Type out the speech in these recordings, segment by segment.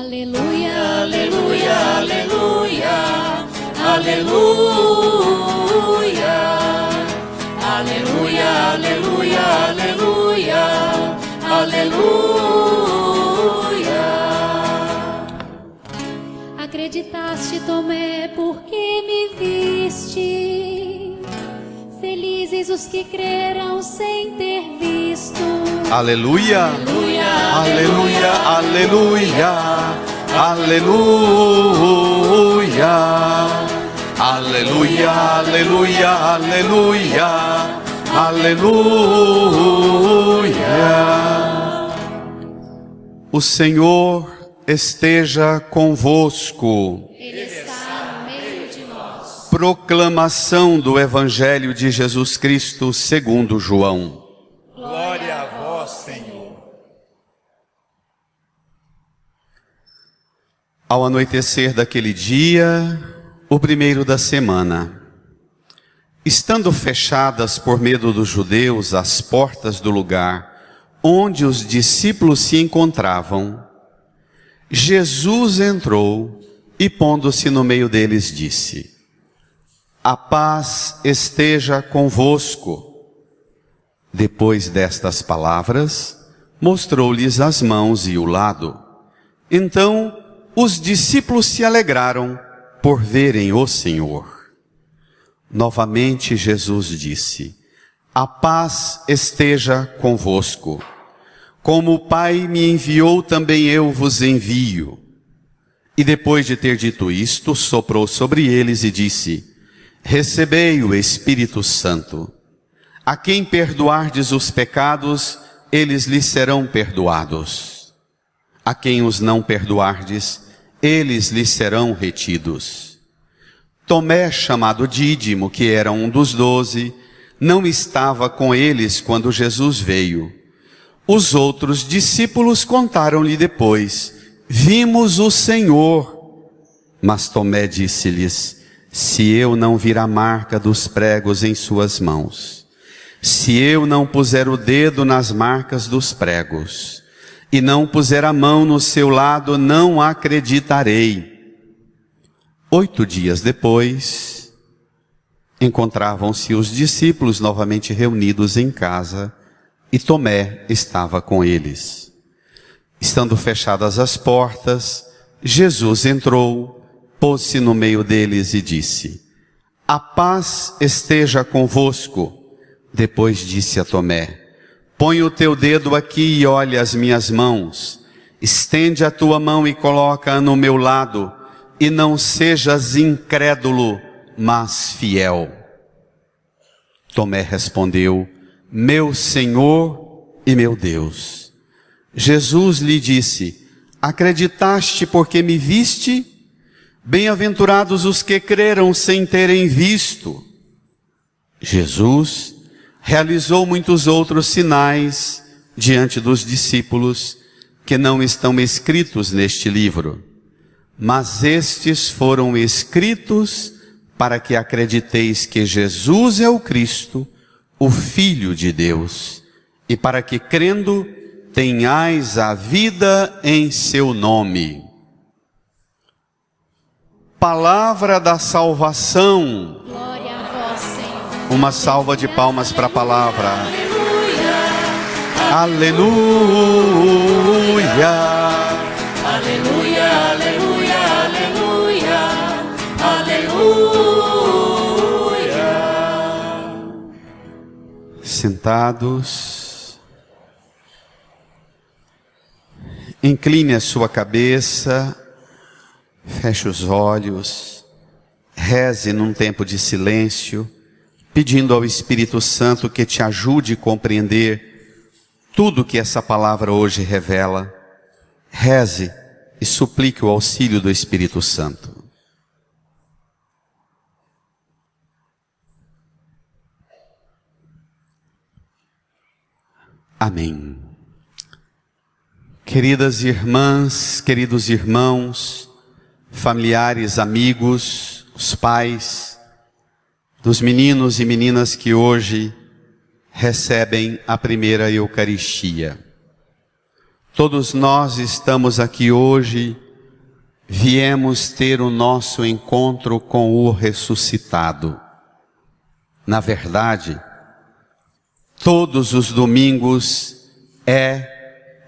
Aleluia, aleluia, aleluia, aleluia, aleluia, aleluia, aleluia, aleluia. Acreditaste, Tomé, porque me viste. Felizes os que creram sem ter visto. Aleluia, aleluia, aleluia, aleluia, aleluia, aleluia, aleluia, aleluia. O Senhor esteja convosco. Ele está no meio de nós. Proclamação do Evangelho de Jesus Cristo segundo João. Glória a vós, Senhor. Ao anoitecer daquele dia, o primeiro da semana, estando fechadas por medo dos judeus as portas do lugar onde os discípulos se encontravam, Jesus entrou e, pondo-se no meio deles, disse: A paz esteja convosco. Depois destas palavras, mostrou-lhes as mãos e o lado. Então, os discípulos se alegraram por verem o Senhor. Novamente Jesus disse: A paz esteja convosco. Como o Pai me enviou, também eu vos envio. E depois de ter dito isto, soprou sobre eles e disse: Recebei o Espírito Santo. A quem perdoardes os pecados, eles lhes serão perdoados. A quem os não perdoardes, eles lhes serão retidos. Tomé, chamado Dídimo, que era um dos 12, não estava com eles quando Jesus veio. Os outros discípulos contaram-lhe depois: Vimos o Senhor. Mas Tomé disse-lhes: Se eu não vir a marca dos pregos em suas mãos, se eu não puser o dedo nas marcas dos pregos, e não puser a mão no seu lado, não acreditarei. 8 dias depois, encontravam-se os discípulos novamente reunidos em casa, e Tomé estava com eles. Estando fechadas as portas, Jesus entrou, pôs-se no meio deles e disse: A paz esteja convosco. Depois disse a Tomé: Põe o teu dedo aqui e olha as minhas mãos. Estende a tua mão e coloca-a no meu lado. E não sejas incrédulo, mas fiel. Tomé respondeu: Meu Senhor e meu Deus. Jesus lhe disse: Acreditaste porque me viste? Bem-aventurados os que creram sem terem visto. Jesus realizou muitos outros sinais diante dos discípulos que não estão escritos neste livro, mas estes foram escritos para que acrediteis que Jesus é o Cristo, o Filho de Deus, e para que, crendo, tenhais a vida em seu nome. Palavra da salvação. Glória a vós, Senhor. Uma salva de palmas para a palavra. Aleluia, Aleluia. aleluia, aleluia, aleluia, aleluia. Sentados, incline a sua cabeça, feche os olhos, reze num tempo de silêncio, pedindo ao Espírito Santo que te ajude a compreender tudo que essa palavra hoje revela. Reze e suplique o auxílio do Espírito Santo. Amém. Queridas irmãs, queridos irmãos, familiares, amigos, os pais dos meninos e meninas que hoje recebem a primeira Eucaristia. Todos nós estamos aqui hoje viemos ter o nosso encontro com o ressuscitado. Na verdade, todos os domingos é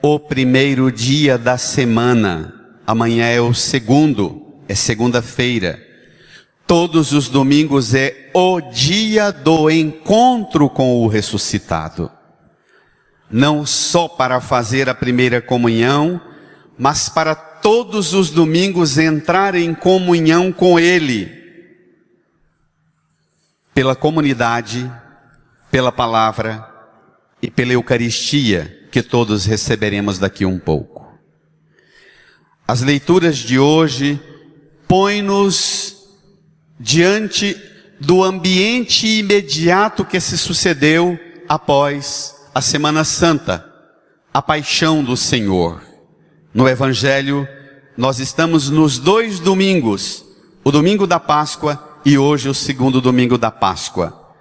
o primeiro dia da semana. Amanhã é o segundo, é segunda-feira. Todos os domingos é o dia do encontro com o ressuscitado. Não só para fazer a primeira comunhão, mas para todos os domingos entrar em comunhão com Ele. Pela comunidade, pela palavra e pela Eucaristia, que todos receberemos daqui um pouco. As leituras de hoje põem-nos diante do ambiente imediato que se sucedeu após a Semana Santa, a paixão do Senhor. No Evangelho, nós estamos nos 2 domingos, o domingo da Páscoa e hoje o segundo domingo da Páscoa.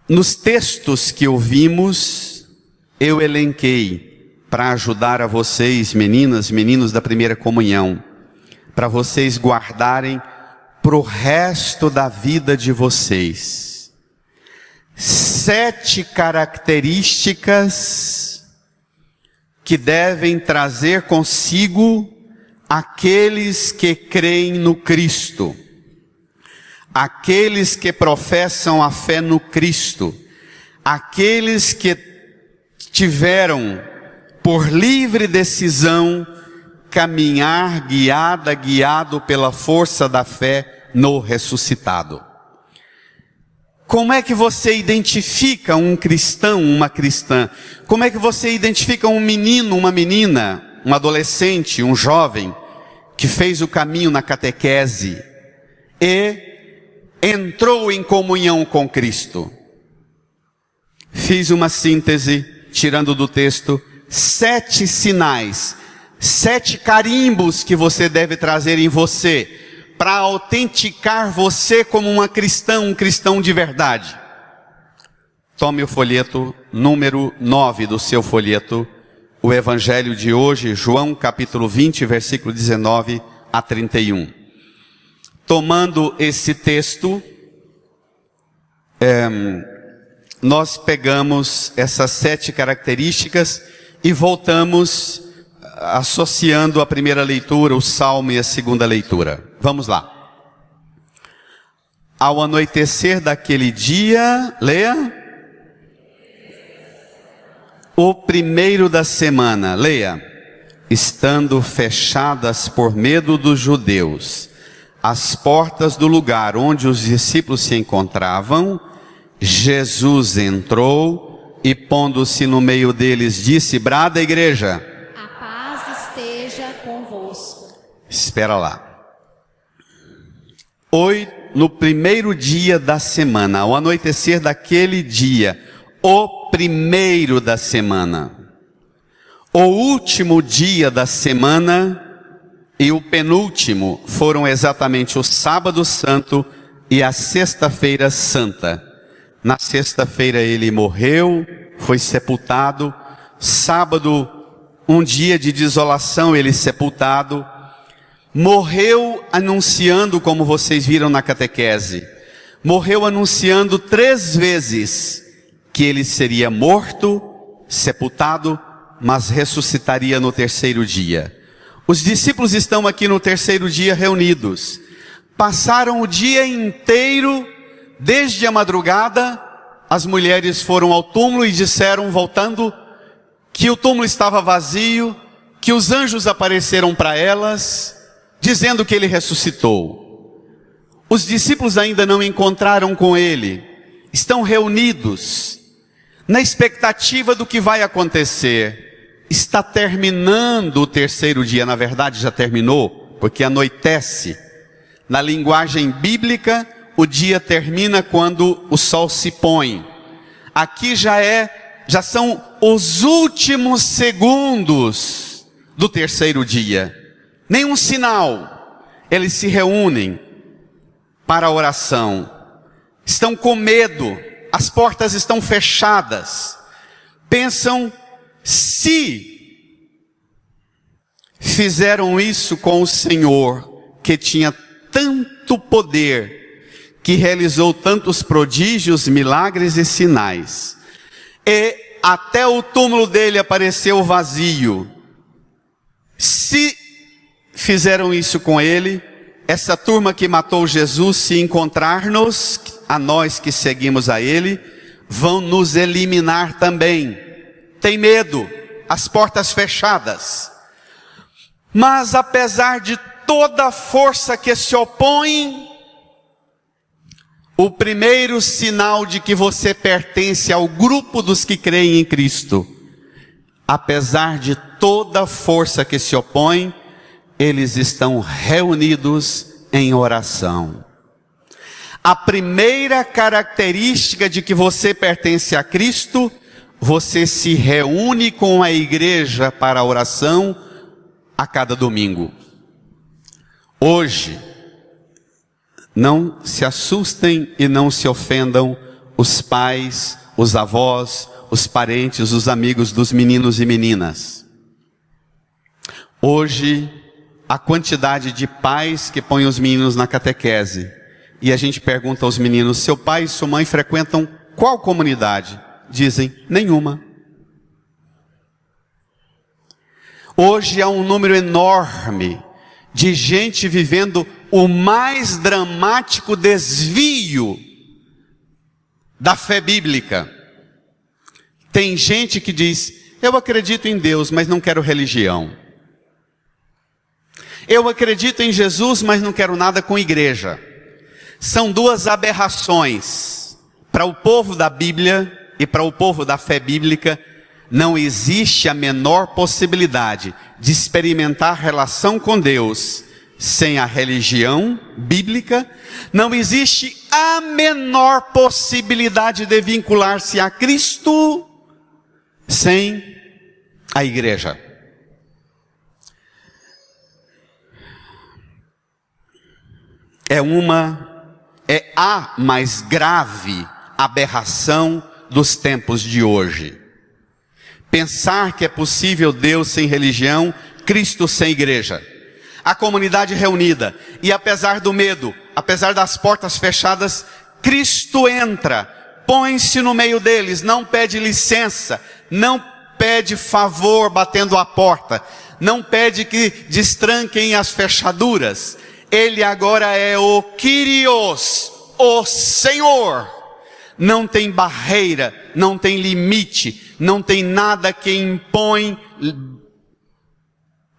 Nos textos que ouvimos, eu elenquei para ajudar a vocês, meninas, meninos da primeira comunhão, para vocês guardarem para o resto da vida de vocês. 7 características que devem trazer consigo aqueles que creem no Cristo, aqueles que professam a fé no Cristo, aqueles que tiveram por livre decisão caminhar guiado pela força da fé no ressuscitado. Como é que você identifica um cristão, uma cristã? Como é que você identifica um menino, uma menina, um adolescente, um jovem, que fez o caminho na catequese e entrou em comunhão com Cristo? Fiz uma síntese, tirando do texto, 7 sinais, 7 carimbos que você deve trazer em você, para autenticar você como uma cristã, um cristão de verdade. Tome o folheto número 9 do seu folheto, o Evangelho de hoje, João capítulo 20, versículo 19 a 31. Tomando esse texto, nós pegamos essas 7 características e voltamos associando a primeira leitura, o Salmo e a segunda leitura. Vamos lá. Ao anoitecer daquele dia, leia. O primeiro da semana, leia. Estando fechadas por medo dos judeus as portas do lugar onde os discípulos se encontravam, Jesus entrou e, pondo-se no meio deles, disse: brada, igreja. A paz esteja convosco. Espera lá. Hoje, no primeiro dia da semana, ao anoitecer daquele dia, o primeiro da semana, o último dia da semana e o penúltimo foram exatamente o sábado santo e a sexta-feira santa. Na sexta-feira ele morreu, foi sepultado. Sábado, um dia de desolação, ele sepultado. Morreu anunciando, como vocês viram na catequese, morreu anunciando 3 vezes que ele seria morto, sepultado, mas ressuscitaria no terceiro dia. Os discípulos estão aqui no terceiro dia reunidos. Passaram o dia inteiro, desde a madrugada, as mulheres foram ao túmulo e disseram, voltando, que o túmulo estava vazio, que os anjos apareceram para elas, dizendo que ele ressuscitou. Os discípulos ainda não encontraram com ele, estão reunidos, na expectativa do que vai acontecer. Está terminando o terceiro dia, na verdade já terminou, porque anoitece. Na linguagem bíblica, o dia termina quando o sol se põe. Aqui já são os últimos segundos do terceiro dia. Nenhum sinal. Eles se reúnem para a oração. Estão com medo, as portas estão fechadas. Pensam, se fizeram isso com o Senhor, que tinha tanto poder, que realizou tantos prodígios, milagres e sinais. E até o túmulo dele apareceu vazio. Se fizeram isso com ele, essa turma que matou Jesus, se encontrar-nos, a nós que seguimos a ele, vão nos eliminar também. Tem medo, as portas fechadas. Mas apesar de toda a força que se opõe, o primeiro sinal de que você pertence ao grupo dos que creem em Cristo, apesar de toda a força que se opõe, eles estão reunidos em oração. A primeira característica de que você pertence a Cristo, você se reúne com a igreja para a oração a cada domingo. Hoje, não se assustem e não se ofendam os pais, os avós, os parentes, os amigos dos meninos e meninas. Hoje, a quantidade de pais que põem os meninos na catequese, e a gente pergunta aos meninos, seu pai e sua mãe frequentam qual comunidade? Dizem, nenhuma. Hoje há um número enorme de gente vivendo o mais dramático desvio da fé bíblica. Tem gente que diz, eu acredito em Deus, mas não quero religião. Eu acredito em Jesus, mas não quero nada com igreja. São duas aberrações. Para o povo da Bíblia e para o povo da fé bíblica, não existe a menor possibilidade de experimentar relação com Deus sem a religião bíblica. Não existe a menor possibilidade de vincular-se a Cristo sem a igreja. É a mais grave aberração dos tempos de hoje. Pensar que é possível Deus sem religião, Cristo sem igreja. A comunidade reunida, e apesar do medo, apesar das portas fechadas, Cristo entra, põe-se no meio deles, não pede licença, não pede favor batendo a porta, não pede que destranquem as fechaduras. Ele agora é o Kyrios, o Senhor. Não tem barreira, não tem limite, não tem nada que impõe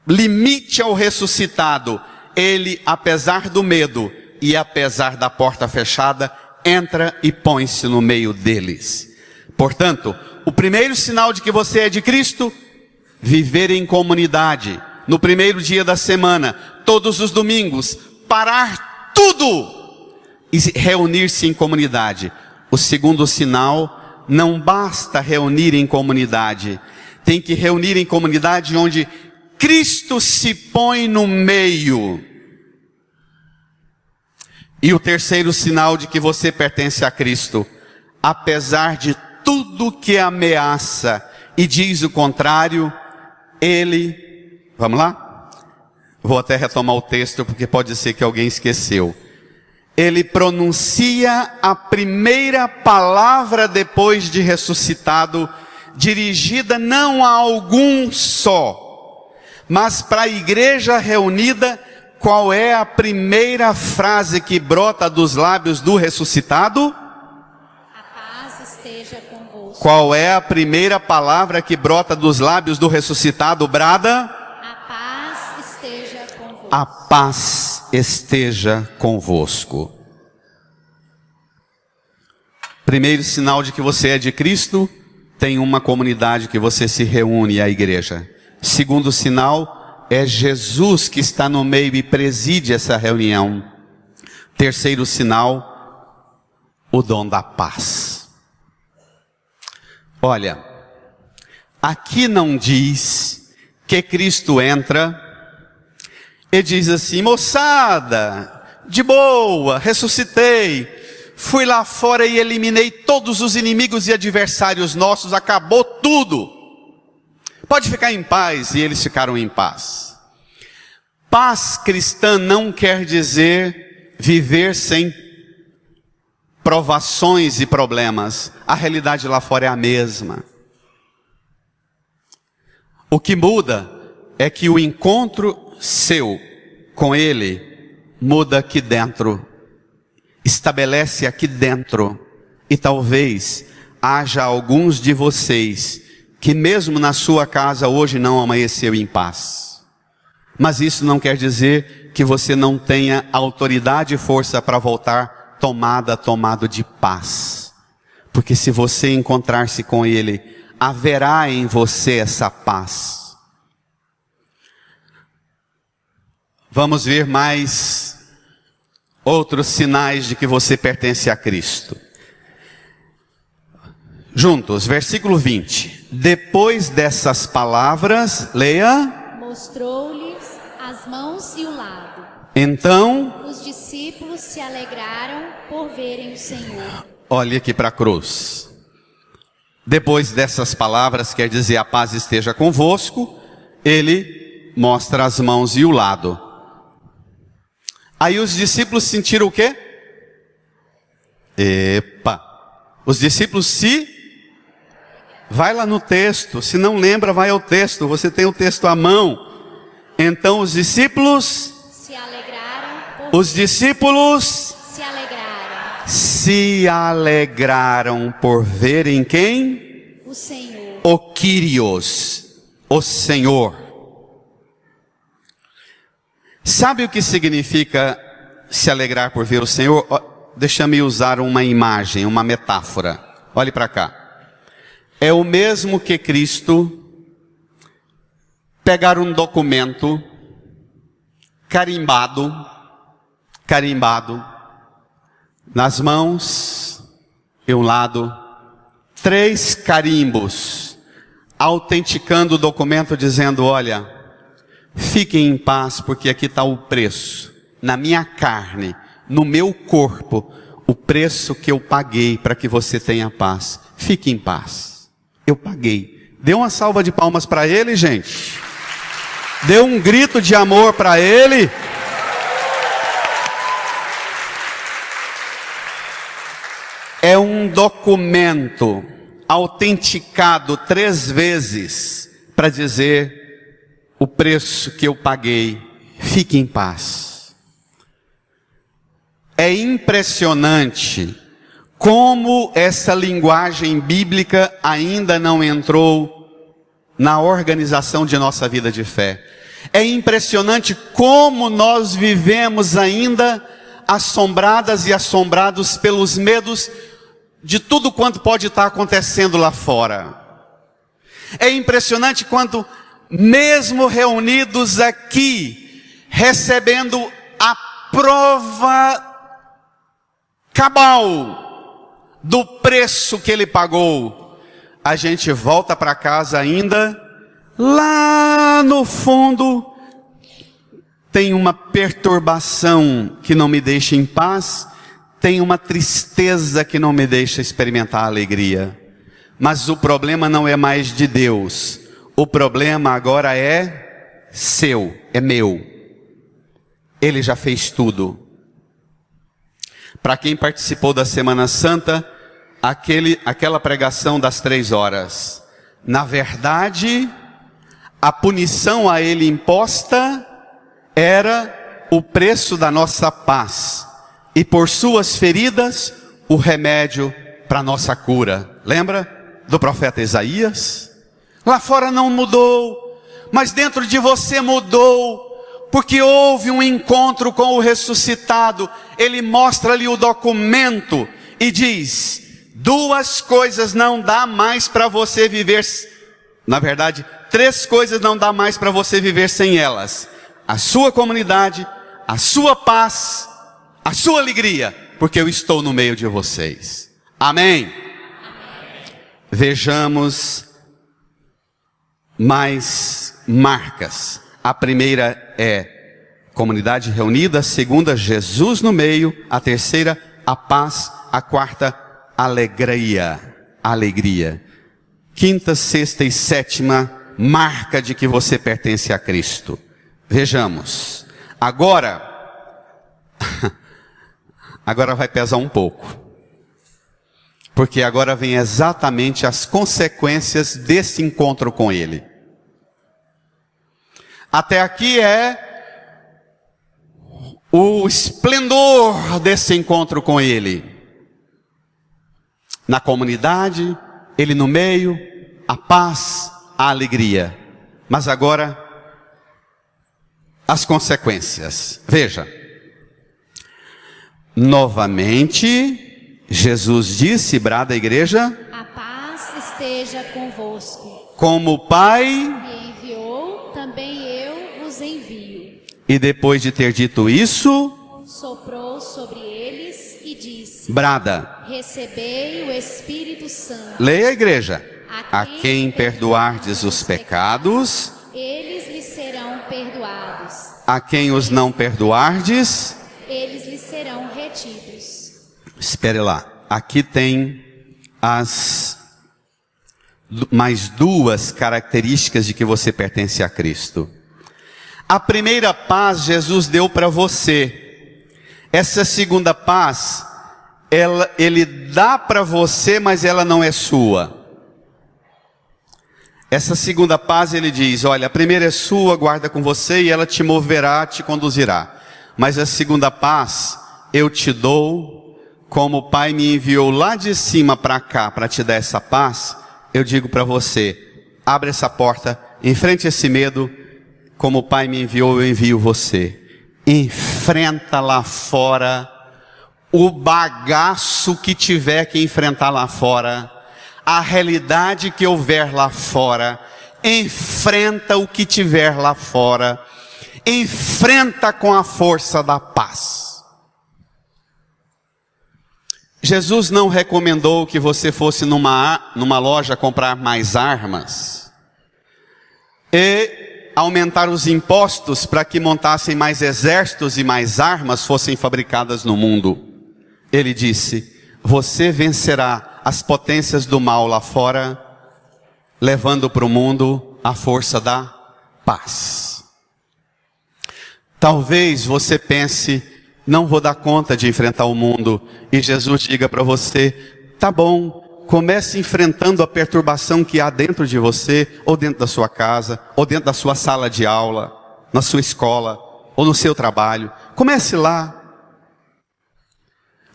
limite ao ressuscitado. Ele, apesar do medo e apesar da porta fechada, entra e põe-se no meio deles. Portanto, o primeiro sinal de que você é de Cristo, viver em comunidade. No primeiro dia da semana, todos os domingos, parar tudo e reunir-se em comunidade. O segundo sinal, não basta reunir em comunidade, tem que reunir em comunidade onde Cristo se põe no meio. E o terceiro sinal de que você pertence a Cristo, apesar de tudo que ameaça e diz o contrário, Ele, vamos lá? Vou até retomar o texto porque pode ser que alguém esqueceu. Ele pronuncia a primeira palavra depois de ressuscitado, dirigida não a algum só, mas para a igreja reunida. Qual é a primeira frase que brota dos lábios do ressuscitado? A paz esteja convosco. Qual é a primeira palavra que brota dos lábios do ressuscitado? Brada? A paz esteja convosco. A paz esteja convosco. Primeiro sinal de que você é de Cristo, tem uma comunidade que você se reúne, a igreja. Segundo sinal, é Jesus que está no meio e preside essa reunião. Terceiro sinal, o dom da paz. Olha, aqui não diz que Cristo entra e diz assim, moçada, de boa, ressuscitei, fui lá fora e eliminei todos os inimigos e adversários nossos, acabou tudo. Pode ficar em paz, e eles ficaram em paz. Paz cristã não quer dizer viver sem provações e problemas. A realidade lá fora é a mesma. O que muda é que o encontro seu com Ele muda aqui dentro, estabelece aqui dentro. E talvez haja alguns de vocês que mesmo na sua casa hoje não amanheceu em paz. Mas isso não quer dizer que você não tenha autoridade e força para voltar tomado de paz. Porque se você encontrar-se com Ele, haverá em você essa paz. Vamos ver mais outros sinais de que você pertence a Cristo. Juntos, versículo 20. Depois dessas palavras, leia. Mostrou-lhes as mãos e o lado. Então, os discípulos se alegraram por verem o Senhor. Olhe aqui para a cruz. Depois dessas palavras, quer dizer, a paz esteja convosco, ele mostra as mãos e o lado. Aí os discípulos sentiram o quê? Os discípulos vai lá no texto, se não lembra, vai ao texto, você tem o texto à mão. Então os discípulos se alegraram se alegraram por verem quem? O Senhor. O Kyrios, o Senhor. Sabe o que significa se alegrar por ver o Senhor? Deixa-me usar uma imagem, uma metáfora. Olhe para cá. É o mesmo que Cristo pegar um documento carimbado, nas mãos e um lado, 3 carimbos, autenticando o documento dizendo, olha, fiquem em paz porque aqui está o preço, na minha carne, no meu corpo, o preço que eu paguei para que você tenha paz. Fique em paz, eu paguei. Dê uma salva de palmas para ele, gente. Dê um grito de amor para ele. É um documento autenticado 3 vezes para dizer o preço que eu paguei. Fique em paz. É impressionante como essa linguagem bíblica ainda não entrou na organização de nossa vida de fé. É impressionante como nós vivemos ainda assombradas e assombrados pelos medos de tudo quanto pode estar acontecendo lá fora. É impressionante quanto, mesmo reunidos aqui, recebendo a prova cabal do preço que ele pagou, a gente volta para casa ainda, lá no fundo, tem uma perturbação que não me deixa em paz, tem uma tristeza que não me deixa experimentar a alegria. Mas o problema não é mais de Deus, o problema agora é seu, é meu. Ele já fez tudo. Para quem participou da Semana Santa, aquela pregação das 3 horas, na verdade, a punição a ele imposta era o preço da nossa paz, e por suas feridas, o remédio para nossa cura. Lembra do profeta Isaías? Lá fora não mudou, mas dentro de você mudou, porque houve um encontro com o ressuscitado. Ele mostra-lhe o documento e diz, 2 coisas não dá mais para você viver, na verdade, 3 coisas não dá mais para você viver sem elas: a sua comunidade, a sua paz, a sua alegria, porque eu estou no meio de vocês. Amém? Vejamos mais marcas. A primeira é comunidade reunida, a segunda, Jesus no meio, a terceira, a paz, a quarta, alegria. Quinta, sexta e sétima marca de que você pertence a Cristo. Vejamos. Agora vai pesar um pouco. Porque agora vem exatamente as consequências desse encontro com Ele. Até aqui é o esplendor desse encontro com Ele. Na comunidade, Ele no meio, a paz, a alegria. Mas agora, as consequências. Veja. Novamente, Jesus disse, brada a igreja: a paz esteja convosco. Como o Pai Me enviou, também eu vos envio. E depois de ter dito isso, soprou sobre eles e disse: brada. Recebei o Espírito Santo. Leia a igreja. A quem perdoardes os pecados, eles lhes serão perdoados. A quem os não perdoardes, eles lhes serão retidos. Espere lá. Aqui tem mais duas características de que você pertence a Cristo. A primeira paz Jesus deu para você. Essa segunda paz, Ele dá para você, mas ela não é sua. Essa segunda paz Ele diz, olha, a primeira é sua, guarda com você e ela te moverá, te conduzirá. Mas a segunda paz, eu te dou, como o Pai me enviou lá de cima para cá, para te dar essa paz, eu digo para você, abre essa porta, enfrente esse medo, como o Pai me enviou, eu envio você. Enfrenta lá fora o bagaço que tiver que enfrentar lá fora, a realidade que houver lá fora, enfrenta o que tiver lá fora, enfrenta com a força da paz. Jesus não recomendou que você fosse numa loja comprar mais armas e aumentar os impostos para que montassem mais exércitos e mais armas fossem fabricadas no mundo. Ele disse, você vencerá as potências do mal lá fora, levando para o mundo a força da paz. Talvez você pense, não vou dar conta de enfrentar o mundo, e Jesus diga para você, tá bom, comece enfrentando a perturbação que há dentro de você, ou dentro da sua casa, ou dentro da sua sala de aula, na sua escola, ou no seu trabalho. Comece lá.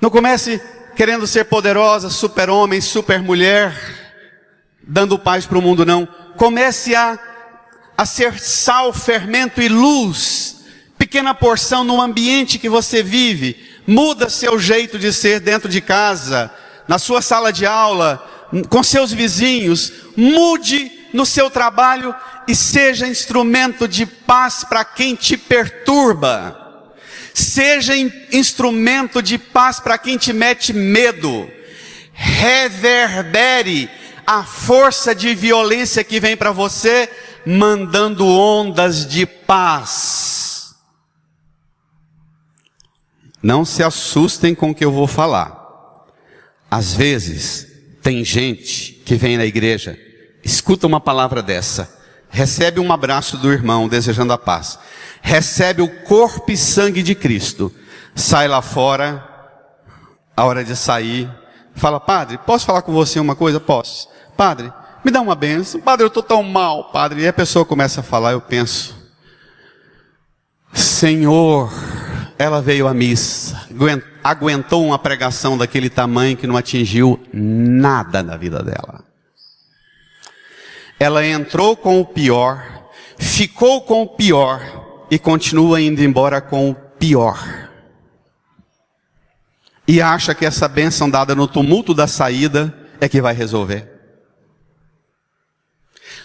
Não comece querendo ser poderosa, super-homem, super-mulher, dando paz para o mundo, não. Comece a ser sal, fermento e luz, pequena porção no ambiente que você vive. Muda seu jeito de ser dentro de casa, na sua sala de aula, com seus vizinhos. Mude no seu trabalho e seja instrumento de paz para quem te perturba. Seja instrumento de paz para quem te mete medo. Reverbere a força de violência que vem para você, mandando ondas de paz. Não se assustem com o que eu vou falar. Às vezes, tem gente que vem na igreja, escuta uma palavra dessa, recebe um abraço do irmão desejando a paz, recebe o corpo e sangue de Cristo, sai lá fora, a hora de sair, fala, padre, posso falar com você uma coisa? Posso. Padre, me dá uma bênção. Padre, eu estou tão mal, padre. E a pessoa começa a falar, eu penso, Senhor, ela veio à missa, aguentou uma pregação daquele tamanho que não atingiu nada na vida dela. Ela entrou com o pior, ficou com o pior, e continua indo embora com o pior. E acha que essa bênção dada no tumulto da saída é que vai resolver.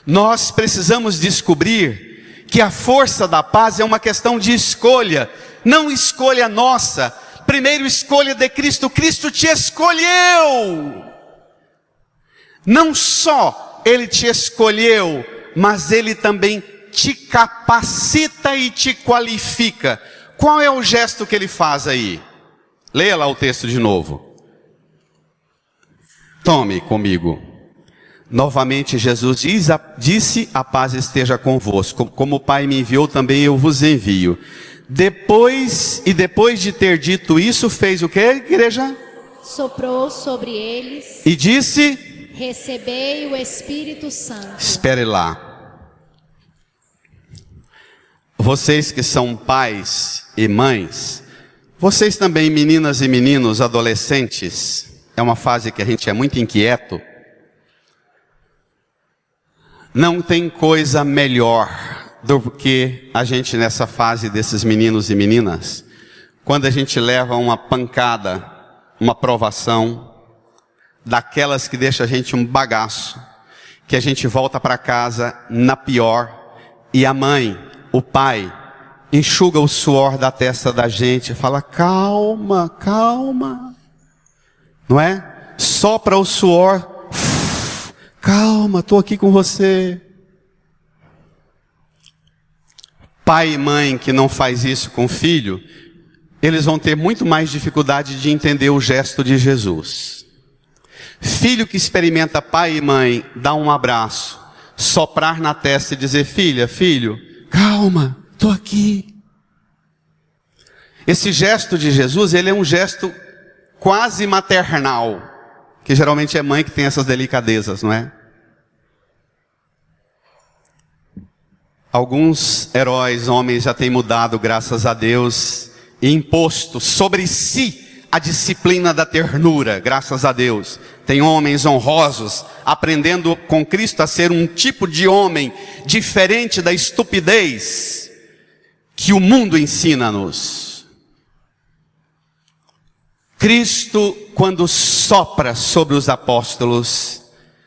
Nós precisamos descobrir que a força da paz é uma questão de escolha, não escolha nossa. Primeiro escolha de Cristo. Cristo te escolheu. Não só Ele te escolheu, mas Ele também te capacita e te qualifica. Qual é o gesto que Ele faz aí? Leia lá o texto de novo. Tome comigo. Novamente Jesus disse, a paz esteja convosco. Como o Pai me enviou, também eu vos envio. Depois de ter dito isso, fez o que, igreja? Soprou sobre eles E disse: recebei o Espírito Santo. Espere lá. Vocês que são pais e mães, vocês também, meninas e meninos, adolescentes, é uma fase que a gente é muito inquieto. Não tem coisa melhor do que a gente nessa fase desses meninos e meninas, quando a gente leva uma pancada, uma provação, daquelas que deixa a gente um bagaço, que a gente volta para casa na pior, e a mãe, o pai, enxuga o suor da testa da gente e fala: calma, calma, não é? Sopra o suor, calma, estou aqui com você. Pai e mãe que não faz isso com o filho, eles vão ter muito mais dificuldade de entender o gesto de Jesus. Filho que experimenta pai e mãe dar um abraço, soprar na testa e dizer: filha, filho, calma, estou aqui. Esse gesto de Jesus, ele é um gesto quase maternal, que geralmente é mãe que tem essas delicadezas, não é? Alguns heróis, homens, já têm mudado, graças a Deus, e imposto sobre si a disciplina da ternura, graças a Deus. Tem homens honrosos, aprendendo com Cristo a ser um tipo de homem diferente da estupidez que o mundo ensina-nos. Cristo, quando sopra sobre os apóstolos,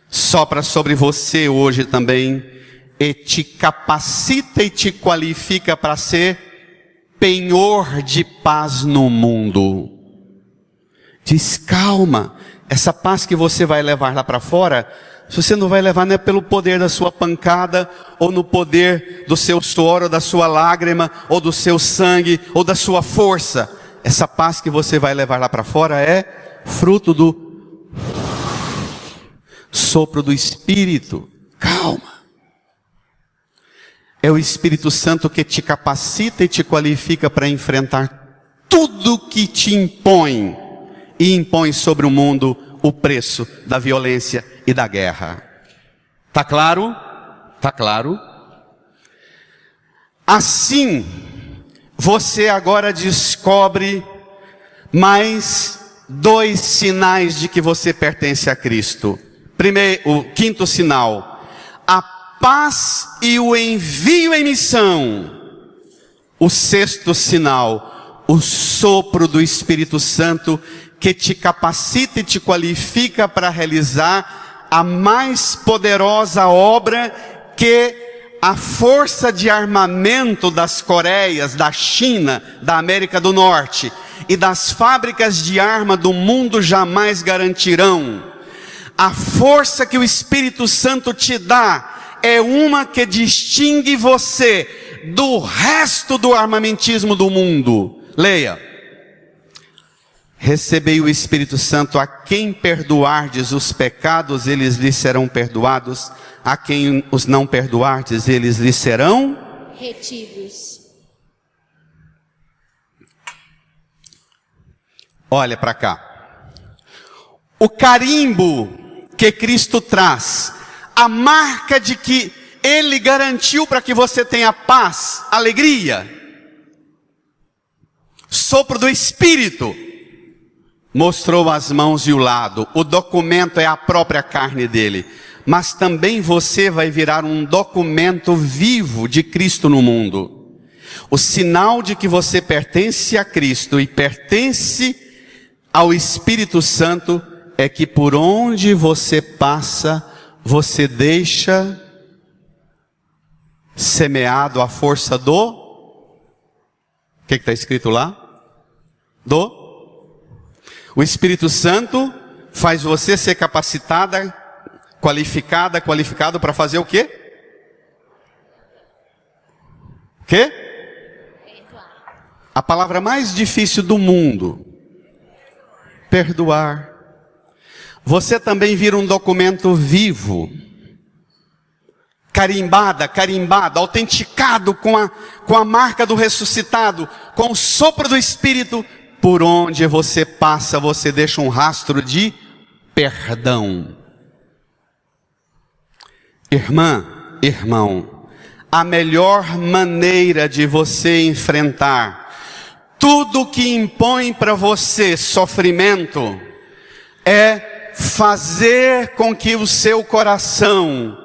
sopra sobre você hoje também, e te capacita e te qualifica para ser penhor de paz no mundo. Diz: calma, essa paz que você vai levar lá para fora, você não vai levar, não é pelo poder da sua pancada, ou no poder do seu suor, ou da sua lágrima, ou do seu sangue, ou da sua força. Essa paz que você vai levar lá para fora é fruto do sopro do Espírito. Calma. É o Espírito Santo que te capacita e te qualifica para enfrentar tudo que te impõe, e impõe sobre o mundo o preço da violência e da guerra. Tá claro? Tá claro? Assim, você agora descobre mais 2 sinais de que você pertence a Cristo. Primeiro, o quinto sinal: a paz e o envio em missão. O sexto sinal: o sopro do Espírito Santo, que te capacita e te qualifica para realizar a mais poderosa obra que a força de armamento das Coreias, da China, da América do Norte e das fábricas de arma do mundo jamais garantirão. A força que o Espírito Santo te dá é uma que distingue você do resto do armamentismo do mundo. Leia: recebei o Espírito Santo, a quem perdoardes os pecados, eles lhes serão perdoados, a quem os não perdoardes, eles lhes serão retidos. Olha para cá. O carimbo que Cristo traz, a marca de que Ele garantiu para que você tenha paz, alegria, sopro do Espírito, mostrou as mãos e o lado. O documento é a própria carne dele, mas também você vai virar um documento vivo de Cristo no mundo. O sinal de que você pertence a Cristo e pertence ao Espírito Santo é que por onde você passa, você deixa semeado a força do... O que está escrito lá? O Espírito Santo faz você ser capacitada, qualificado para fazer o quê? O quê? A palavra mais difícil do mundo: perdoar. você também vira um documento vivo, carimbado, autenticado com a marca do ressuscitado, com o sopro do Espírito. Por onde você passa, você deixa um rastro de perdão. Irmã, irmão, a melhor maneira de você enfrentar tudo que impõe para você sofrimento é fazer com que o seu coração,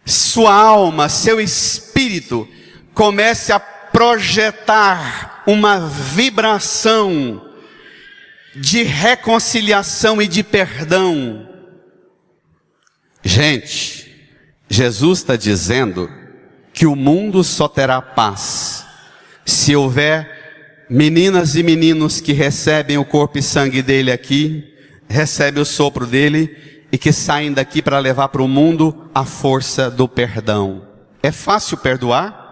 sua alma, seu espírito comece a projetar uma vibração de reconciliação e de perdão. Gente, Jesus está dizendo que o mundo só terá paz se houver meninas e meninos que recebem o corpo e sangue dele aqui, recebem o sopro dele e que saem daqui para levar para o mundo a força do perdão. É fácil perdoar?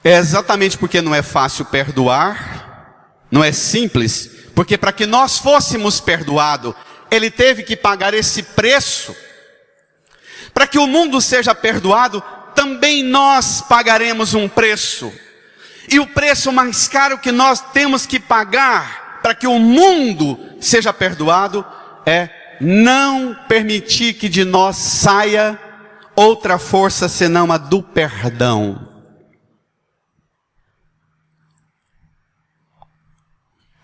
É exatamente porque não é fácil perdoar, não é simples, porque para que nós fôssemos perdoados, ele teve que pagar esse preço. Para que o mundo seja perdoado, também nós pagaremos um preço. E o preço mais caro que nós temos que pagar para que o mundo seja perdoado é não permitir que de nós saia outra força senão a do perdão.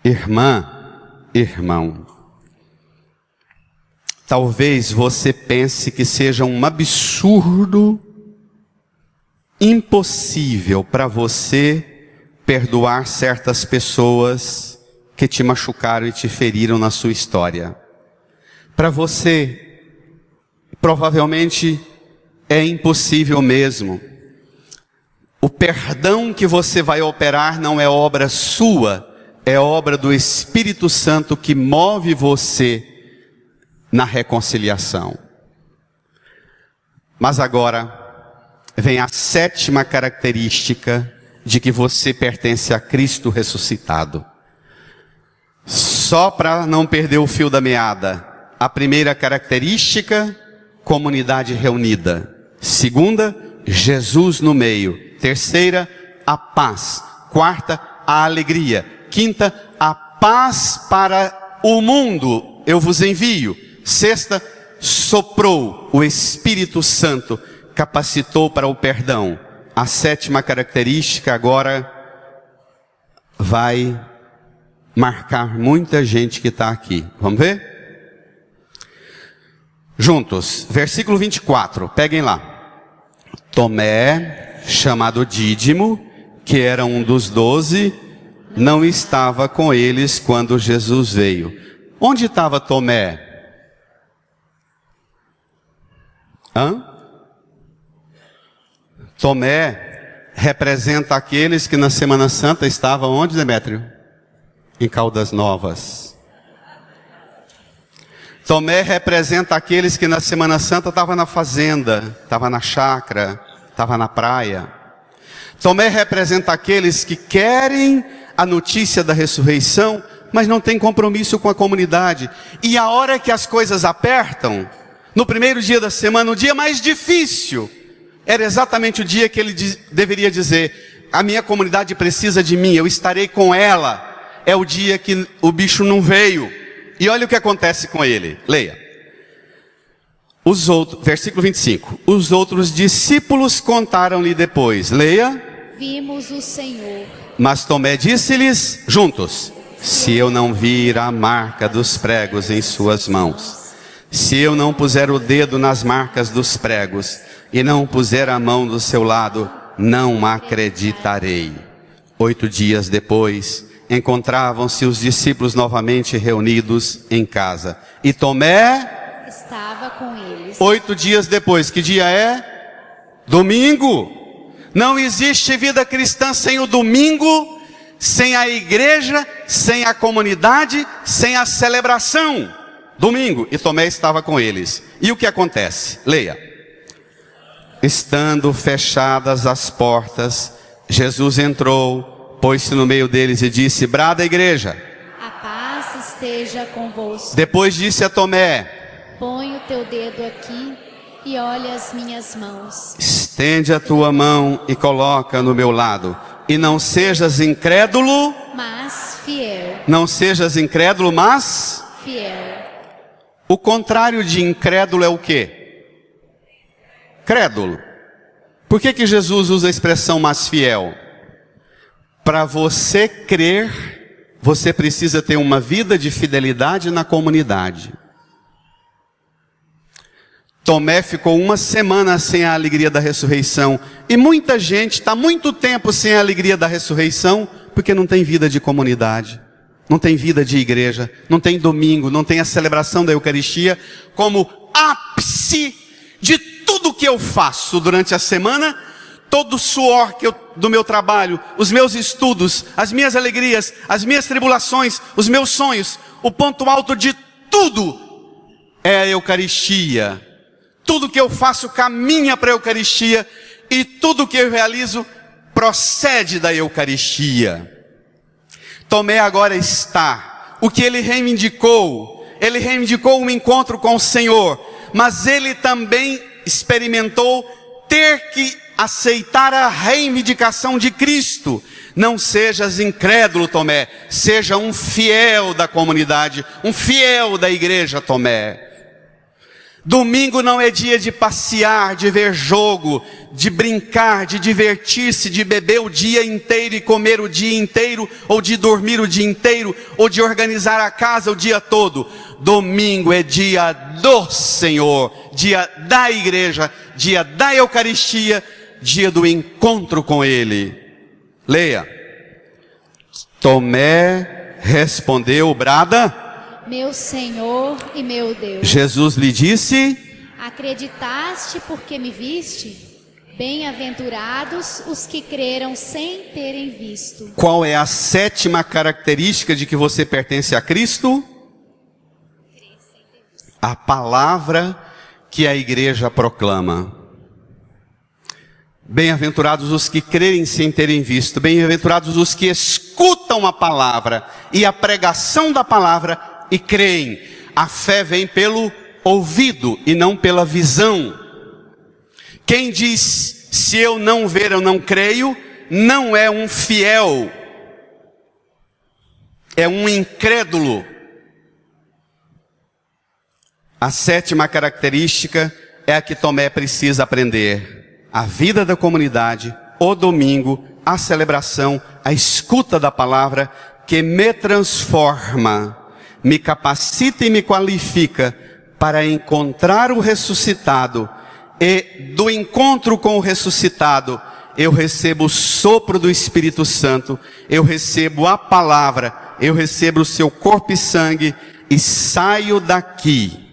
Irmã, irmão, talvez você pense que seja um absurdo, impossível para você perdoar certas pessoas que te machucaram e te feriram na sua história. Para você, provavelmente é impossível mesmo. O perdão que você vai operar não é obra sua, é obra do Espírito Santo que move você na reconciliação. Mas agora vem a 7ª característica de que você pertence a Cristo ressuscitado. Só para não perder o fio da meada. A primeira característica, comunidade reunida. 2ª, Jesus no meio. 3ª, a paz. 4ª, a alegria. 5ª, a paz para o mundo eu vos envio. 6ª, soprou o Espírito Santo, capacitou para o perdão. A 7ª característica agora vai marcar muita gente que está aqui. Vamos ver? Juntos, versículo 24, peguem lá. Tomé, chamado Dídimo, que era um dos 12, não estava com eles quando Jesus veio. Onde estava Tomé? Tomé representa aqueles que na Semana Santa estavam onde, Demétrio? Em Caldas Novas. Tomé representa aqueles que na Semana Santa estavam na fazenda, estavam na chácara, estavam na praia. Tomé representa aqueles que querem a notícia da ressurreição, mas não tem compromisso com a comunidade. E a hora que as coisas apertam, no primeiro dia da semana, o dia mais difícil, era exatamente o dia que ele deveria dizer: a minha comunidade precisa de mim, eu estarei com ela. É o dia que o bicho não veio. E olha o que acontece com ele. Leia. Versículo 25. Os outros discípulos contaram-lhe depois. Leia. Vimos o Senhor. Mas Tomé disse-lhes, juntos: se eu não vir a marca dos pregos em suas mãos, se eu não puser o dedo nas marcas dos pregos, e não puser a mão do seu lado, não acreditarei. 8 dias depois, encontravam-se os discípulos novamente reunidos em casa. E Tomé estava com eles. 8 dias depois, que dia é? Domingo. Não existe vida cristã sem o domingo, sem a igreja, sem a comunidade, sem a celebração. Domingo, e Tomé estava com eles. E o que acontece? Leia. Estando fechadas as portas, Jesus entrou, pôs-se no meio deles e disse: brada, igreja. A paz seja convosco. Depois disse a Tomé: Põe o teu dedo aqui e olha as minhas mãos. estende a tua mão e coloca no meu lado. E não sejas incrédulo, Mas fiel. não sejas incrédulo, mas... Fiel. O contrário de incrédulo é o quê? Crédulo. Por que Jesus usa a expressão mas fiel? Para você crer, você precisa ter uma vida de fidelidade na comunidade. Tomé ficou uma semana sem a alegria da ressurreição. E muita gente está muito tempo sem a alegria da ressurreição, porque não tem vida de comunidade, não tem vida de igreja, não tem domingo, não tem a celebração da Eucaristia como ápice de tudo que eu faço durante a semana. Todo o suor do meu trabalho, os meus estudos, as minhas alegrias, as minhas tribulações, os meus sonhos, o ponto alto de tudo é a Eucaristia. Tudo que eu faço caminha para a Eucaristia, e tudo que eu realizo procede da Eucaristia. Tomé agora está. O que ele reivindicou um encontro com o Senhor, mas ele também experimentou ter que aceitar a reivindicação de Cristo. Não sejas incrédulo, Tomé, seja um fiel da comunidade, um fiel da igreja, Tomé. Domingo não é dia de passear, de ver jogo, de brincar, de divertir-se, de beber o dia inteiro e comer o dia inteiro, ou de dormir o dia inteiro, ou de organizar a casa o dia todo. Domingo é dia do Senhor, dia da igreja, dia da Eucaristia, dia do encontro com Ele. Leia. Tomé respondeu, brada: Meu Senhor e meu Deus. Jesus lhe disse: Acreditaste porque me viste? Bem-aventurados os que creram sem terem visto. Qual é a sétima característica de que você pertence a Cristo? A palavra que a igreja proclama. Bem-aventurados os que crerem sem terem visto. Bem-aventurados os que escutam a palavra e a pregação da palavra e creem. A fé vem pelo ouvido e não pela visão. Quem diz, se eu não ver, eu não creio, não é um fiel, é um incrédulo. A sétima característica é a que Tomé precisa aprender. A vida da comunidade, o domingo, a celebração, a escuta da palavra, que me transforma, me capacita e me qualifica para encontrar o ressuscitado. E do encontro com o ressuscitado, eu recebo o sopro do Espírito Santo, eu recebo a palavra, eu recebo o seu corpo e sangue e saio daqui.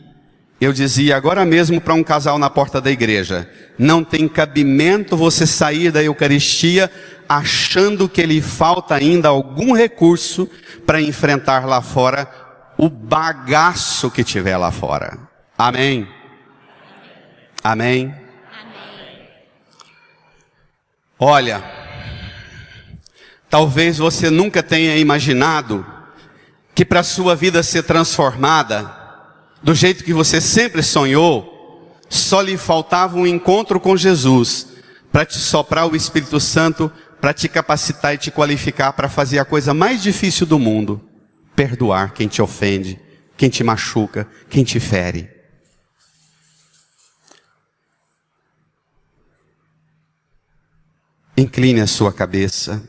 Eu dizia agora mesmo para um casal na porta da igreja: não tem cabimento você sair da Eucaristia achando que lhe falta ainda algum recurso para enfrentar lá fora o bagaço que tiver lá fora. Amém? Amém? Amém. Olha, talvez você nunca tenha imaginado que para a sua vida ser transformada do jeito que você sempre sonhou, só lhe faltava um encontro com Jesus para te soprar o Espírito Santo, para te capacitar e te qualificar para fazer a coisa mais difícil do mundo: perdoar quem te ofende, quem te machuca, quem te fere. Incline a sua cabeça,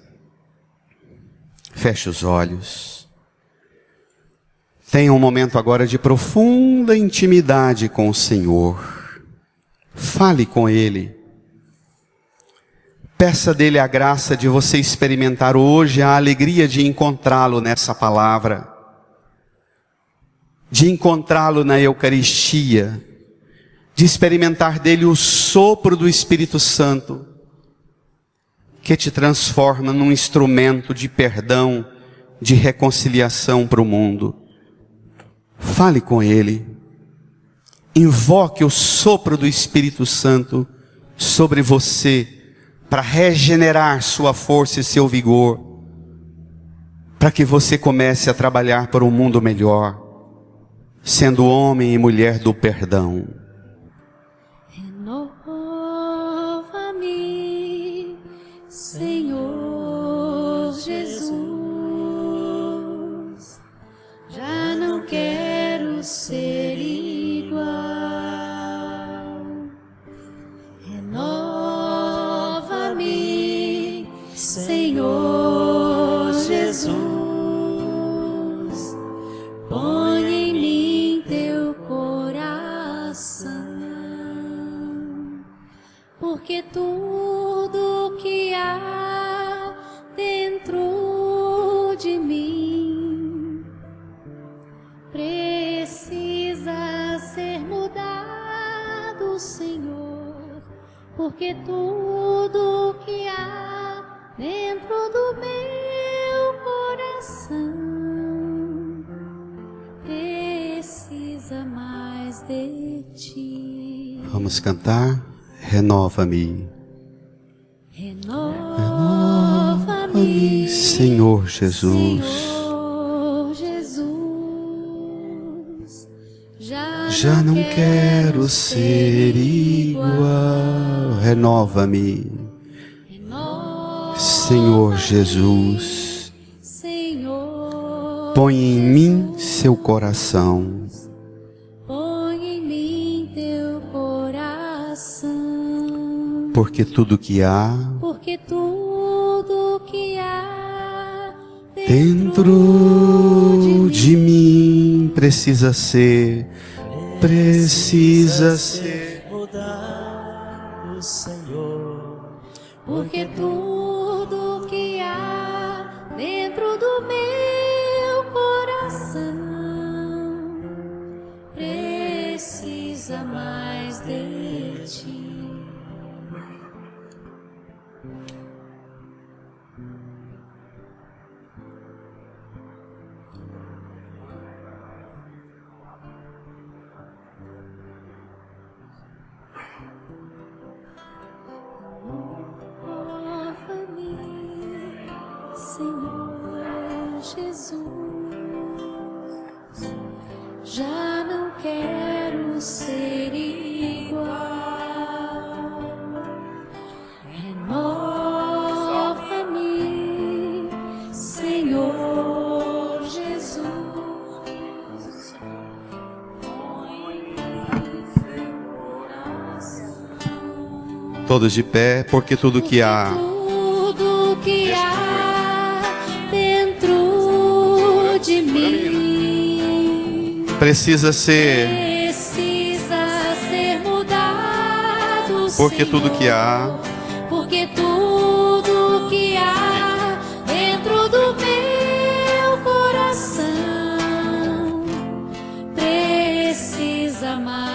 feche os olhos. Tenha um momento agora de profunda intimidade com o Senhor. Fale com Ele. Peça dele a graça de você experimentar hoje a alegria de encontrá-lo nessa palavra, de encontrá-lo na Eucaristia, de experimentar dele o sopro do Espírito Santo, que te transforma num instrumento de perdão, de reconciliação para o mundo. Fale com Ele. Invoque o sopro do Espírito Santo sobre você, para regenerar sua força e seu vigor, para que você comece a trabalhar para um mundo melhor, sendo homem e mulher do perdão. Renova-me, Senhor Jesus, já não quero ser igual. Renova-me, Senhor Jesus, põe em mim teu coração, porque tudo que há dentro de mim precisa ser mudado, Senhor, porque tudo que há dentro do meu coração precisa mais de ti. Vamos cantar? Renova-me. Renova-me, Senhor Jesus. Senhor Jesus, Já não quero ser igual. Renova-me, Senhor Jesus. Senhor, Põe em mim seu coração, põe em mim teu coração, porque tudo que há porque tudo que há dentro de mim precisa ser mudado, Senhor. porque tudo que há dentro do meu coração precisa mais de ti. Renova-me, Senhor Jesus, já não quero ser igual. Renova-me, Senhor Jesus, põe em mim teu coração. todos de pé, porque tudo que há Tudo que há dentro de mim precisa ser, mudado, porque tudo Senhor, que há porque tudo que há dentro do meu coração precisa mais